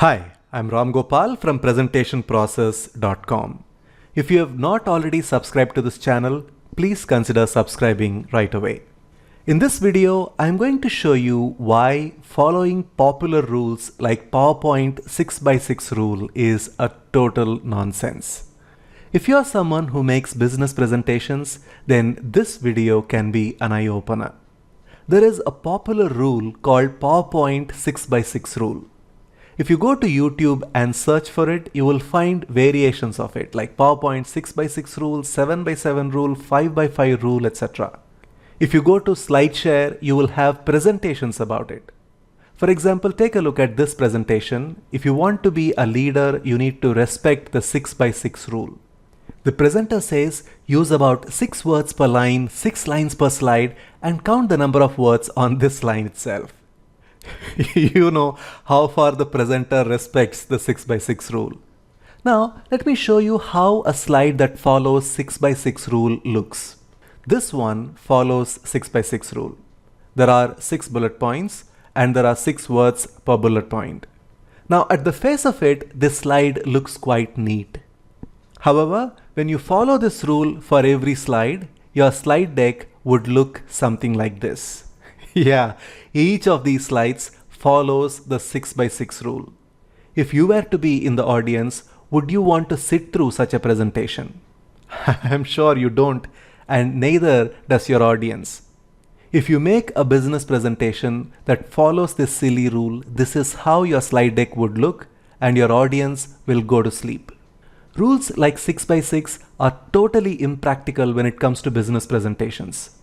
Hi, I'm Ramgopal from presentationprocess.com. If you have not already subscribed to this channel, please consider subscribing right away. In this video, I'm going to show you why following popular rules like PowerPoint 6x6 rule is a total nonsense. If you're someone who makes business presentations, then this video can be an eye-opener. There is a popular rule called PowerPoint 6x6 rule. If you go to YouTube and search for it, you will find variations of it like PowerPoint 6x6 rule, 7x7 rule, 5x5 rule, etc. If you go to SlideShare, you will have presentations about it. For example, take a look at this presentation. If you want to be a leader, you need to respect the 6x6 rule. The presenter says use about 6 words per line, 6 lines per slide, and count the number of words on this line itself. You know how far the presenter respects the 6x6 rule. Now, let me show you how a slide that follows 6x6 rule looks. This one follows 6x6 rule. There are 6 bullet points and there are 6 words per bullet point. Now, at the face of it, this slide looks quite neat. However, when you follow this rule for every slide, your slide deck would look something like this. Yeah, each of these slides follows the 6x6 rule. If you were to be in the audience, would you want to sit through such a presentation? I'm sure you don't, and neither does your audience. If you make a business presentation that follows this silly rule, this is how your slide deck would look, and your audience will go to sleep. Rules like 6x6 are totally impractical when it comes to business presentations.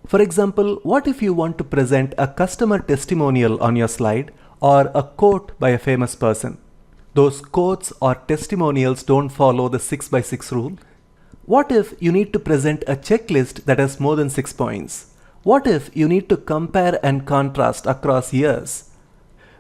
For example, what if you want to present a customer testimonial on your slide or a quote by a famous person? Those quotes or testimonials don't follow the 6x6 rule. What if you need to present a checklist that has more than 6 points? What if you need to compare and contrast across years?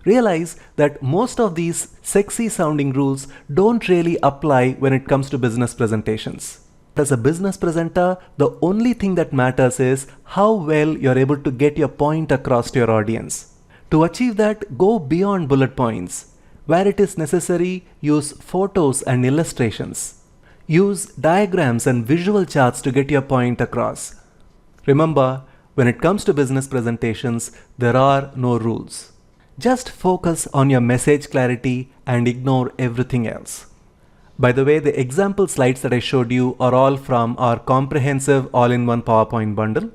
Realize that most of these sexy sounding rules don't really apply when it comes to business presentations. As a business presenter, the only thing that matters is how well you're able to get your point across to your audience. To achieve that, go beyond bullet points. Where it is necessary, use photos and illustrations. Use diagrams and visual charts to get your point across. Remember, when it comes to business presentations, there are no rules. Just focus on your message clarity and ignore everything else. By the way, the example slides that I showed you are all from our comprehensive all-in-one PowerPoint bundle.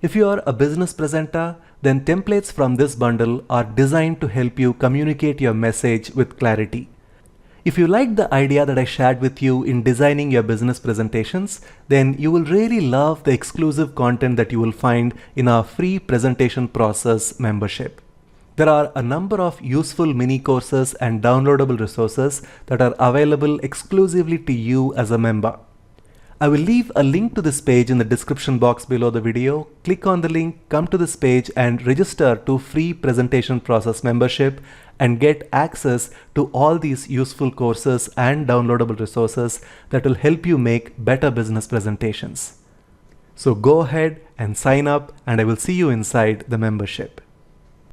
If you are a business presenter, then templates from this bundle are designed to help you communicate your message with clarity. If you like the idea that I shared with you in designing your business presentations, then you will really love the exclusive content that you will find in our free presentation process membership. There are a number of useful mini courses and downloadable resources that are available exclusively to you as a member. I will leave a link to this page in the description box below the video. Click on the link, come to this page and register to free presentation process membership and get access to all these useful courses and downloadable resources that will help you make better business presentations. So go ahead and sign up and I will see you inside the membership.